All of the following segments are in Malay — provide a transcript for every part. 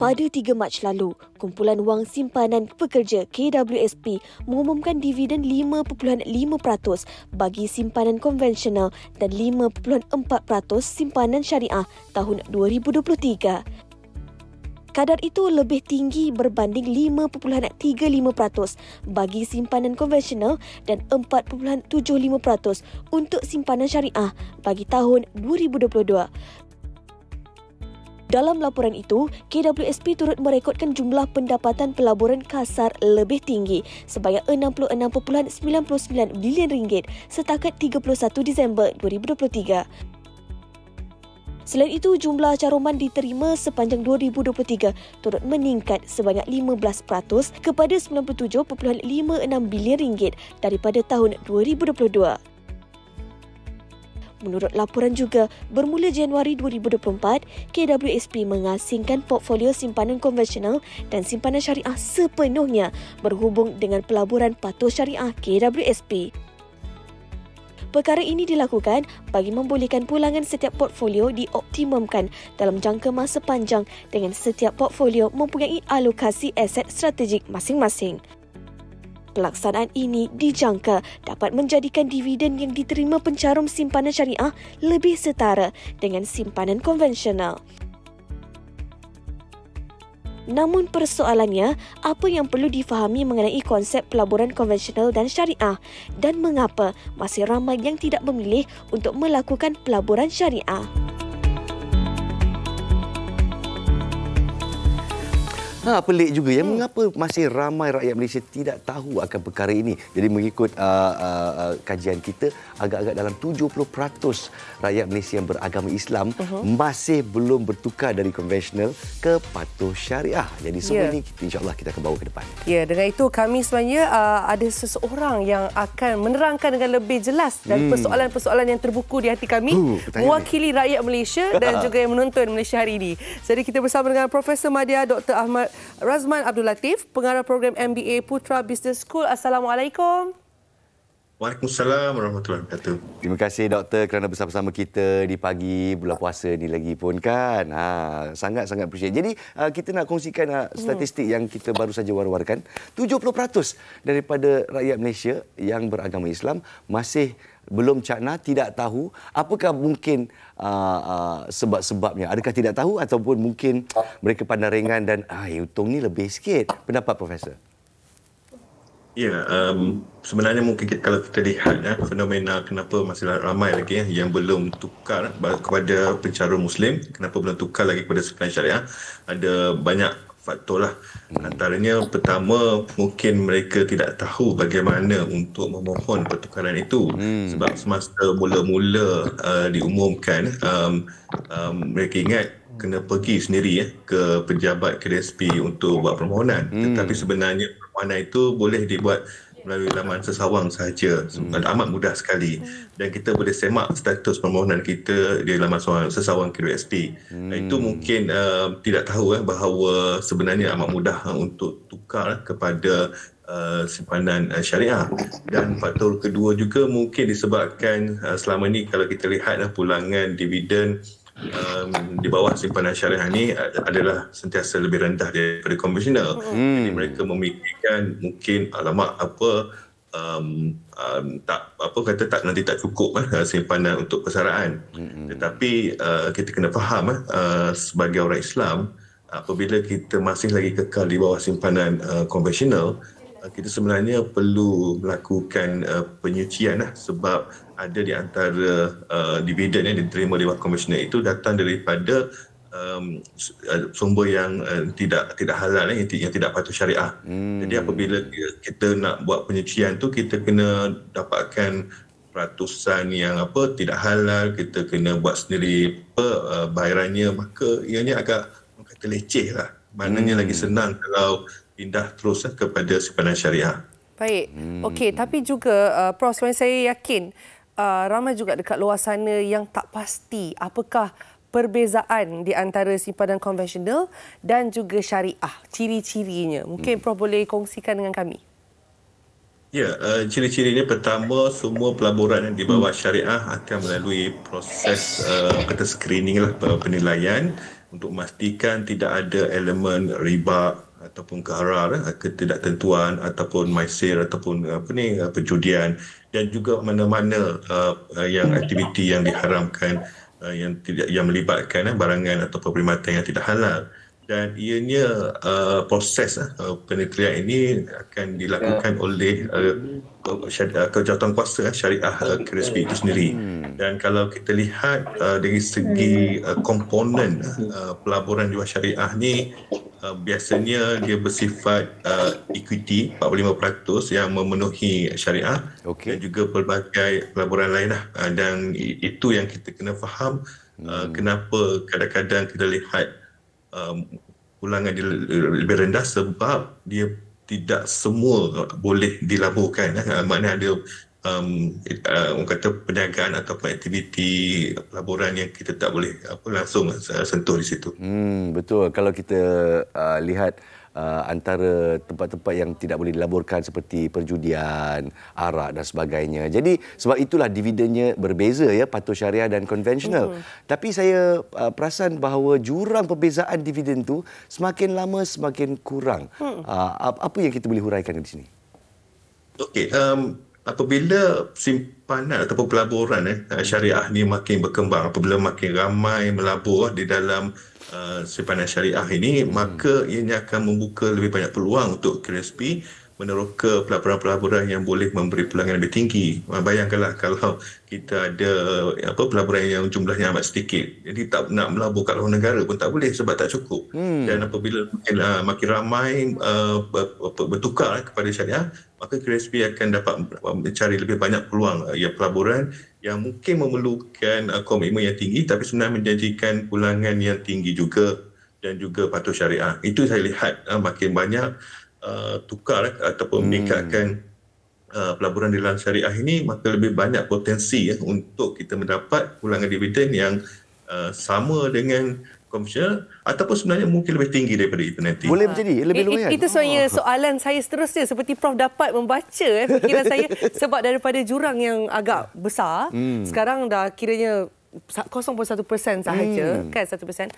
Pada 3 Mac lalu, Kumpulan Wang Simpanan Pekerja KWSP mengumumkan dividen 5.5% bagi simpanan konvensional dan 5.4% simpanan syariah tahun 2023. Kadar itu lebih tinggi berbanding 5.35% bagi simpanan konvensional dan 4.75% untuk simpanan syariah bagi tahun 2022. Dalam laporan itu, KWSP turut merekodkan jumlah pendapatan pelaburan kasar lebih tinggi sebanyak RM66.99 bilion setakat 31 Disember 2023. Selain itu, jumlah caruman diterima sepanjang 2023 turut meningkat sebanyak 15% kepada RM97.56 bilion daripada tahun 2022. Menurut laporan juga, bermula Januari 2024, KWSP mengasingkan portfolio simpanan konvensional dan simpanan syariah sepenuhnya berhubung dengan pelaburan patuh syariah KWSP. Perkara ini dilakukan bagi membolehkan pulangan setiap portfolio dioptimumkan dalam jangka masa panjang dengan setiap portfolio mempunyai alokasi aset strategik masing-masing. Pelaksanaan ini dijangka dapat menjadikan dividen yang diterima pencarum simpanan syariah lebih setara dengan simpanan konvensional. Namun persoalannya, apa yang perlu difahami mengenai konsep pelaburan konvensional dan syariah dan mengapa masih ramai yang tidak memilih untuk melakukan pelaburan syariah? Pelik juga ya, mengapa masih ramai rakyat Malaysia tidak tahu akan perkara ini. Jadi mengikut kajian kita, agak-agak dalam 70% rakyat Malaysia yang beragama Islam masih belum bertukar dari konvensional ke patuh syariah. Jadi semua ini insya-Allah kita akan bawa ke depan. Ya, dengan itu kami sebenarnya ada seseorang yang akan menerangkan dengan lebih jelas dan persoalan-persoalan yang terbuku di hati kami mewakili rakyat Malaysia dan juga yang menonton Malaysia hari ini. Jadi kita bersama dengan Profesor Madya Dr. Ahmad Razman Abdul Latif, pengarah program MBA Putra Business School. Assalamualaikum. Waalaikumsalam warahmatullahi wabarakatuh. Terima kasih doktor kerana bersama-sama kita di pagi bulan puasa ni lagi pun kan. Sangat-sangat appreciate. Jadi kita nak kongsikan statistik yang kita baru saja war-warkan. 70% daripada rakyat Malaysia yang beragama Islam masih belum cakna, tidak tahu. Apakah mungkin sebab-sebabnya? Adakah tidak tahu ataupun mungkin mereka pandang ringan dan untung ni lebih sikit? Pendapat Profesor? Ya, sebenarnya mungkin kalau kita lihat fenomena kenapa masih ramai lagi yang belum tukar kepada pencarum Muslim, kenapa belum tukar lagi kepada simpanan syariah, ada banyak faktor lah. Antaranya pertama, mungkin mereka tidak tahu bagaimana untuk memohon pertukaran itu. Sebab semasa mula-mula diumumkan, mereka ingat kena pergi sendiri ke pejabat KWSP untuk buat permohonan. Tetapi sebenarnya permohonan itu boleh dibuat melalui laman sesawang sahaja. Amat mudah sekali. Dan kita boleh semak status permohonan kita di laman sesawang KWSP. Itu mungkin tidak tahu bahawa sebenarnya amat mudah untuk tukar kepada simpanan syariah. Dan faktor kedua juga mungkin disebabkan selama ini kalau kita lihat pulangan dividen di bawah simpanan syariah ini adalah sentiasa lebih rendah daripada konvensional. Jadi mereka memikirkan mungkin nanti tak cukup simpanan untuk persaraan. Tetapi kita kena faham sebagai orang Islam, apabila kita masih lagi kekal di bawah simpanan konvensional, kita sebenarnya perlu melakukan penyucian sebab ada di antara dividen yang diterima di bawah konvensional itu datang daripada sumber yang tidak halal, yang tidak patuh syariah. Jadi apabila kita nak buat penyucian tu, kita kena dapatkan peratusan yang tidak halal, kita kena buat sendiri bayarannya, maka ianya agak kata leceh lah. Maknanya lagi senang kalau pindah terus kepada simpanan syariah. Baik. Okey, tapi juga Prof, saya yakin ramai juga dekat luar sana yang tak pasti apakah perbezaan di antara simpanan konvensional dan juga syariah, ciri-cirinya. Mungkin Prof boleh kongsikan dengan kami. Ya, ciri-cirinya pertama, semua pelaburan yang di bawah syariah akan melalui proses screening lah, penilaian. untuk memastikan tidak ada elemen riba ataupun gharar, ketidaktentuan ataupun maisir ataupun perjudian, dan juga mana-mana yang aktiviti yang diharamkan yang melibatkan barangan atau perkhidmatan yang tidak halal. Dan ianya proses penelitian ini akan dilakukan oleh kejawatankuasa syariah KRSP itu sendiri. Dan kalau kita lihat dari segi komponen pelaburan jiwasraya syariah ni, biasanya dia bersifat equity 45% yang memenuhi syariah, dan juga pelbagai pelaburan lain lah. Dan itu yang kita kena faham kenapa kadang-kadang kita lihat pulangan dia lebih rendah, sebab dia tidak semua boleh dilaburkan. Maknanya ada orang kata perniagaan ataupun aktiviti pelaburan yang kita tak boleh langsung sentuh di situ. Betul. Kalau kita lihat antara tempat-tempat yang tidak boleh dilaburkan seperti perjudian, arak dan sebagainya. Jadi sebab itulah dividennya berbeza ya, patuh syariah dan konvensional. Tapi saya perasan bahawa jurang perbezaan dividen tu semakin lama semakin kurang. Apa yang kita boleh huraikan di sini? Okey, apabila simpanan ataupun pelaburan syariah ni makin berkembang, apabila makin ramai melabur di dalam simpanan syariah ini, maka ianya akan membuka lebih banyak peluang untuk KRSP meneroka pelaburan-pelaburan yang boleh memberi pulangan lebih tinggi. Bayangkanlah kalau kita ada pelaburan yang jumlahnya amat sedikit, jadi tak nak melabur kat luar negara pun tak boleh sebab tak cukup. Dan apabila makin ramai bertukar kepada syariah, maka KRSP akan dapat mencari lebih banyak peluang pelaburan yang mungkin memerlukan komitmen yang tinggi tapi sebenarnya menjanjikan pulangan yang tinggi juga dan juga patuh syariah. Itu saya lihat makin banyak tukar ataupun meningkatkan pelaburan di dalam syariah ini, maka lebih banyak potensi untuk kita mendapat pulangan dividen yang sama dengan konvensional ataupun sebenarnya mungkin lebih tinggi daripada itu nanti. Boleh menjadi lebih lumayan. Itu sebenarnya soalan saya seterusnya, seperti Prof dapat membaca fikiran saya, sebab daripada jurang yang agak besar, sekarang dah kiranya 0.1% sahaja, kan 1%.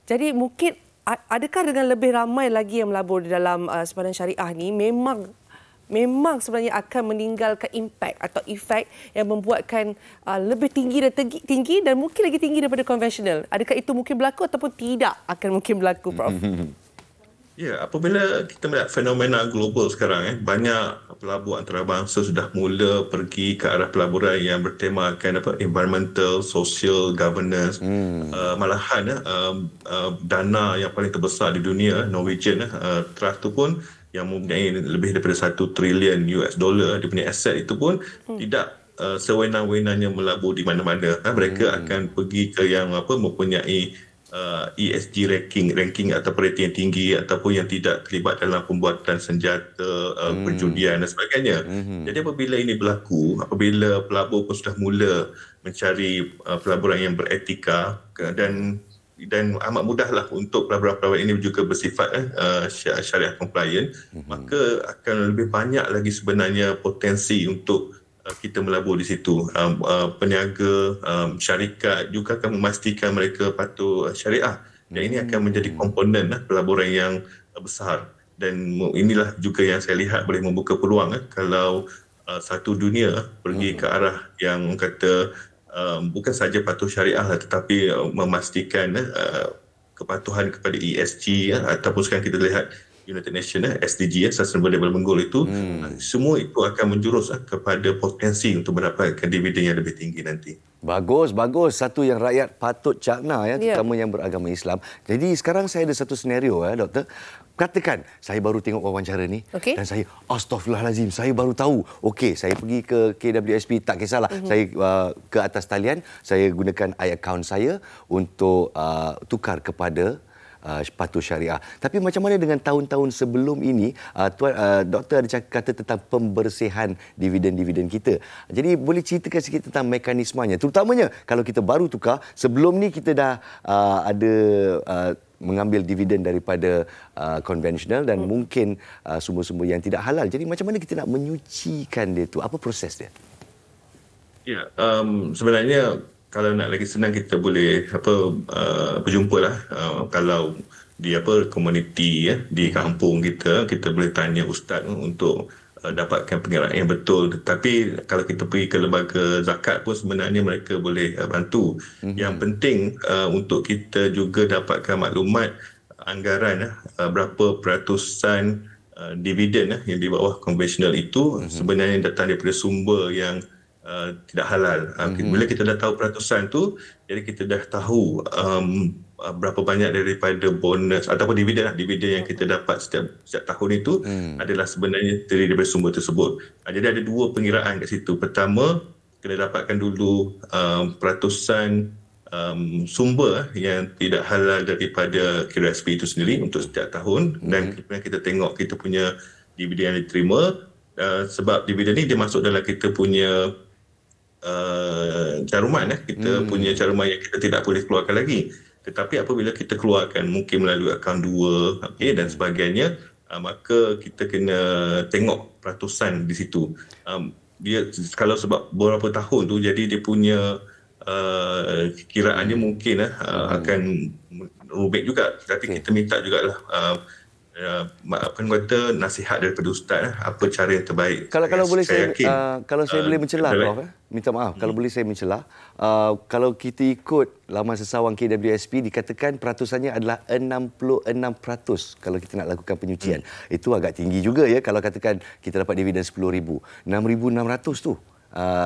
Jadi mungkin adakah dengan lebih ramai lagi yang melabur di dalam simpanan syariah ni memang sebenarnya akan meninggalkan impak atau efek yang membuatkan lebih tinggi dan mungkin lagi tinggi daripada konvensional. Adakah itu mungkin berlaku ataupun tidak akan mungkin berlaku, Prof? Ya, apabila kita melihat fenomena global sekarang, banyak pelabur antarabangsa sudah mula pergi ke arah pelaburan yang bertemakan environmental, social, governance. Malahan dana yang paling terbesar di dunia, Norwegian Trust tu pun yang mempunyai lebih daripada $1 trilion dia punya aset itu pun tidak sewenang-wenangnya melabur di mana-mana. Mereka akan pergi ke yang mempunyai ESG ranking atau rating yang tinggi ataupun yang tidak terlibat dalam pembuatan senjata, perjudian dan sebagainya. Jadi apabila ini berlaku, apabila pelabur pun sudah mula mencari pelaburan yang beretika dan amat mudahlah untuk pelaburan-pelaburan ini juga bersifat syariah compliant, maka akan lebih banyak lagi sebenarnya potensi untuk kita melabur di situ. Peniaga, syarikat juga akan memastikan mereka patuh syariah, dan ini akan menjadi komponen pelaburan yang besar. Dan inilah juga yang saya lihat boleh membuka peluang kalau satu dunia pergi ke arah yang kata bukan saja patuh syariah tetapi memastikan kepatuhan kepada ESG ataupun sekarang kita lihat United Nations SDG Sustainable Development Goal itu, semua itu akan menjurus kepada potensi untuk mendapatkan dividen yang lebih tinggi nanti. Bagus. Satu yang rakyat patut cakna terutama yang beragama Islam. Jadi sekarang saya ada satu senario doktor. Katakan saya baru tengok wawancara ni dan saya astaghfirullahalazim, saya baru tahu. Okey, saya pergi ke KWSP, tak kisahlah. Saya ke atas talian, saya gunakan account saya untuk tukar kepada patuh syariah. Tapi macam mana dengan tahun-tahun sebelum ini, doktor ada kata tentang pembersihan dividen-dividen kita. Jadi boleh ceritakan sikit tentang mekanismenya, terutamanya kalau kita baru tukar, sebelum ni kita dah ada mengambil dividen daripada konvensional dan mungkin sumber-sumber yang tidak halal. Jadi macam mana kita nak menyucikan dia tu? Apa proses dia? Ya, sebenarnya kalau nak lagi senang kita boleh berjumpa lah kalau di komuniti di kampung kita boleh tanya ustaz untuk dapatkan pengiraan yang betul. Tetapi kalau kita pergi ke lembaga zakat pun sebenarnya mereka boleh bantu. Yang penting untuk kita juga dapatkan maklumat anggaran berapa peratusan dividen yang di bawah konvensional itu sebenarnya datang daripada sumber yang tidak halal. Bila kita dah tahu peratusan tu, jadi kita dah tahu berapa banyak daripada bonus ataupun dividen yang kita dapat setiap tahun itu adalah sebenarnya daripada sumber tersebut. Jadi ada dua pengiraan kat situ. Pertama, kena dapatkan dulu peratusan sumber yang tidak halal daripada KWSP itu sendiri untuk setiap tahun, dan kemudian kita tengok kita punya dividen yang diterima, sebab dividen ni dia masuk dalam kita punya caruman kita punya caruman yang kita tidak boleh keluarkan lagi. Tetapi apabila kita keluarkan mungkin melalui akaun 2 dan sebagainya, maka kita kena tengok peratusan di situ. Dia kalau sebab beberapa tahun tu, jadi dia punya kiraannya mungkin akan rumit juga. Tapi kita minta jugalah nasihat daripada ustaz apa cara yang terbaik. Kalau boleh saya boleh mencelah, Prof. Minta maaf kalau boleh saya mencelah. Kalau kita ikut laman sesawang KWSP, dikatakan peratusannya adalah 66% kalau kita nak lakukan penyucian. Itu agak tinggi juga ya kalau katakan kita dapat dividen 10,000. 6,600 tu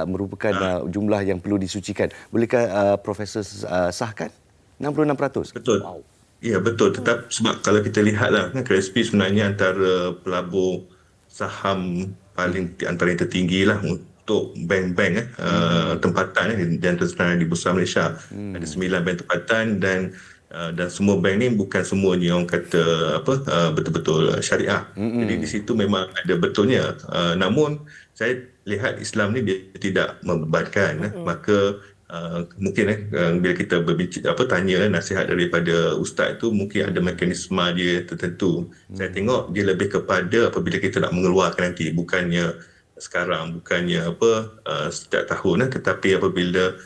merupakan jumlah yang perlu disucikan. Bolehkah Profesor sahkan? 66%? Betul. Wow. Ya, betul. Tetap sebab kalau kita lihatlah KWSP sebenarnya antara pelabur saham paling antara yang tertinggi lah untuk bank-bank tempatan dan sebenarnya di Bursa Malaysia. Ada 9 bank tempatan dan semua bank ni bukan semuanya orang kata betul-betul syariah. Jadi di situ memang ada betulnya. Namun saya lihat Islam ni dia tidak membebankan. Maka mungkin bila kita tanya nasihat daripada ustaz itu, mungkin ada mekanisme dia tertentu. Saya tengok dia lebih kepada apabila kita nak mengeluarkan nanti, bukannya sekarang, bukannya setiap tahun, tetapi apabila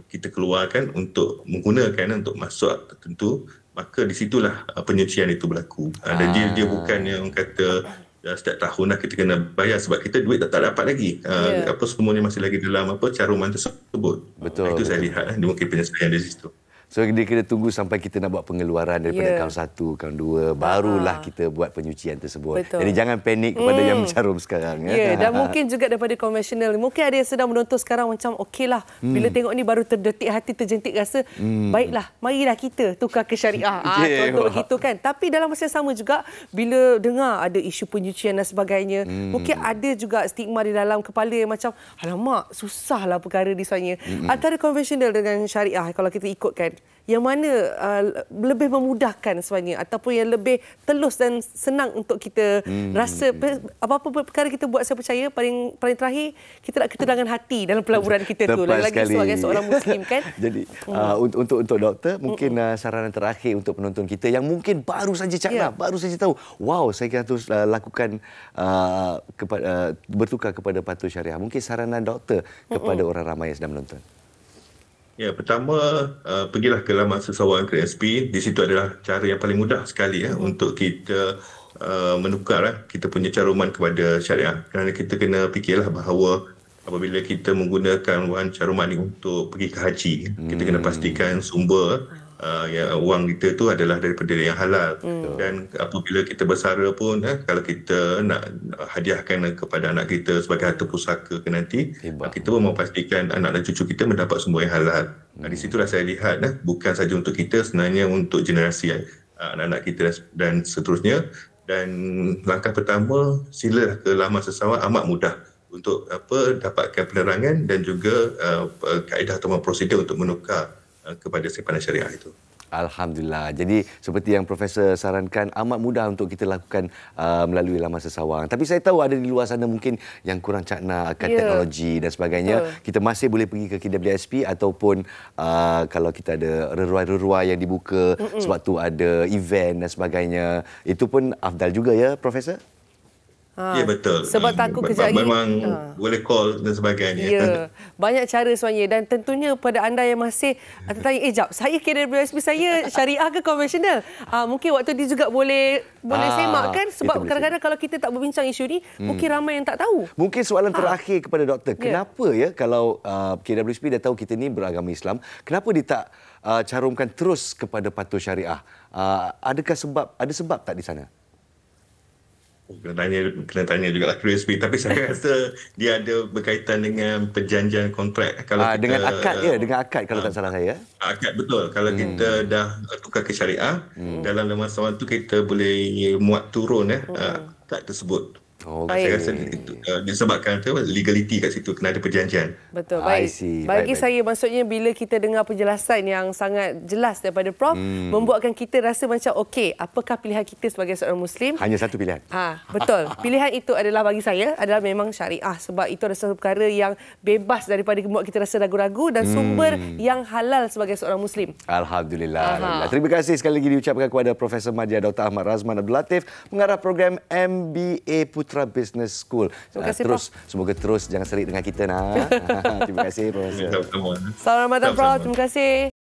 kita keluarkan untuk menggunakan untuk masuk tertentu, maka di situlah penyucian itu berlaku. Dan dia bukannya orang kata setiap tahun kita kena bayar sebab kita duit tak dapat lagi. Semuanya masih lagi dalam caruman tersebut. Betul. Itu saya lihat dia mungkin penyelesaian dari situ. So dia kena tunggu sampai kita nak buat pengeluaran daripada akaun 1, akaun 2, barulah kita buat penyucian tersebut. Betul. Jadi jangan panik kepada yang mencarum sekarang. Dan mungkin juga daripada konvensional. Mungkin ada yang sedang menonton sekarang macam okeylah, bila tengok ni baru terdetik hati, terjentik rasa, baiklah, marilah kita tukar ke syariah. Contoh begitu kan. Tapi dalam masa yang sama juga, bila dengar ada isu penyucian dan sebagainya, mungkin ada juga stigma di dalam kepala yang macam, alamak, susahlah perkara di sebenarnya. Antara konvensional dengan syariah, kalau kita ikutkan, yang mana lebih memudahkan sebenarnya ataupun yang lebih telus dan senang untuk kita rasa apa-apa perkara kita buat, saya percaya paling terakhir kita nak ketenangan hati dalam pelaburan kita tu, lagi sebagai seorang Muslim kan. Jadi untuk doktor mungkin saranan terakhir untuk penonton kita yang mungkin baru saja cakap, baru saja tahu, wow, saya harus lakukan bertukar kepada patuh syariah. Mungkin saranan doktor kepada orang ramai yang sedang menonton. Ya, pertama pergilah ke laman sesawang KWSP. Di situ adalah cara yang paling mudah sekali untuk kita menukar kita punya caruman kepada syariah. Kerana kita kena fikirlah bahawa apabila kita menggunakan wang caruman ini untuk pergi ke haji, kita kena pastikan sumber wang kita tu adalah daripada yang halal. Dan apabila kita bersara pun, kalau kita nak hadiahkan kepada anak kita sebagai harta pusaka ke nanti, kita pun memastikan anak dan cucu kita mendapat sumber yang halal. Di situlah saya lihat bukan saja untuk kita, sebenarnya untuk generasi anak-anak kita dan seterusnya. Dan langkah pertama, silalah ke laman sesawang, amat mudah untuk dapatkan penerangan dan juga kaedah atau prosedur untuk menukar kepada simpanan syariah itu. Alhamdulillah. Jadi seperti yang Profesor sarankan, amat mudah untuk kita lakukan melalui laman sesawang. Tapi saya tahu ada di luar sana mungkin yang kurang cakna akan teknologi dan sebagainya. Kita masih boleh pergi ke KWSP ataupun kalau kita ada reruai-reruai yang dibuka sebab tu ada event dan sebagainya. Itu pun afdal juga ya, Profesor? Ya, betul. Sebab takut kejap lagi. Memang boleh call dan sebagainya. Ya, banyak cara sebenarnya. Dan tentunya pada anda yang masih tertanya, jap, saya KWSP, saya syariah ke konvensional? Mungkin waktu ni juga boleh semak kan? Sebab kadang-kadang kalau kita tak berbincang isu ni, mungkin ramai yang tak tahu. Mungkin soalan terakhir kepada doktor. Kenapa kalau KWSP dah tahu kita ni beragama Islam, kenapa dia tak carumkan terus kepada patuh syariah? Adakah ada sebab tak di sana? Kena tanya juga lah KWSP. Tapi saya rasa dia ada berkaitan dengan perjanjian kontrak. Kalau kita, dengan akad kalau tak salah saya. Akad, betul. Kalau kita dah tukar ke syariah, dalam masa waktu kita boleh muat turun akad tersebut. Saya rasa disebabkan legality kat situ, kena ada perjanjian. Betul, baik. Bagi saya, maksudnya bila kita dengar penjelasan yang sangat jelas daripada Prof, membuatkan kita rasa macam, okey, apakah pilihan kita sebagai seorang Muslim? Hanya satu pilihan. Betul. Pilihan itu adalah bagi saya, adalah memang syariah. Sebab itu adalah satu perkara yang bebas daripada membuat kita rasa ragu-ragu dan sumber yang halal sebagai seorang Muslim. Alhamdulillah. Terima kasih sekali lagi diucapkan kepada Profesor Madya Dr. Ahmad Razman Abdul Latif, pengarah program MBA Putra Business School. Semoga terus jangan serik dengan kita. Terima kasih, Profesor. Selamat datang, Prof. Terima kasih.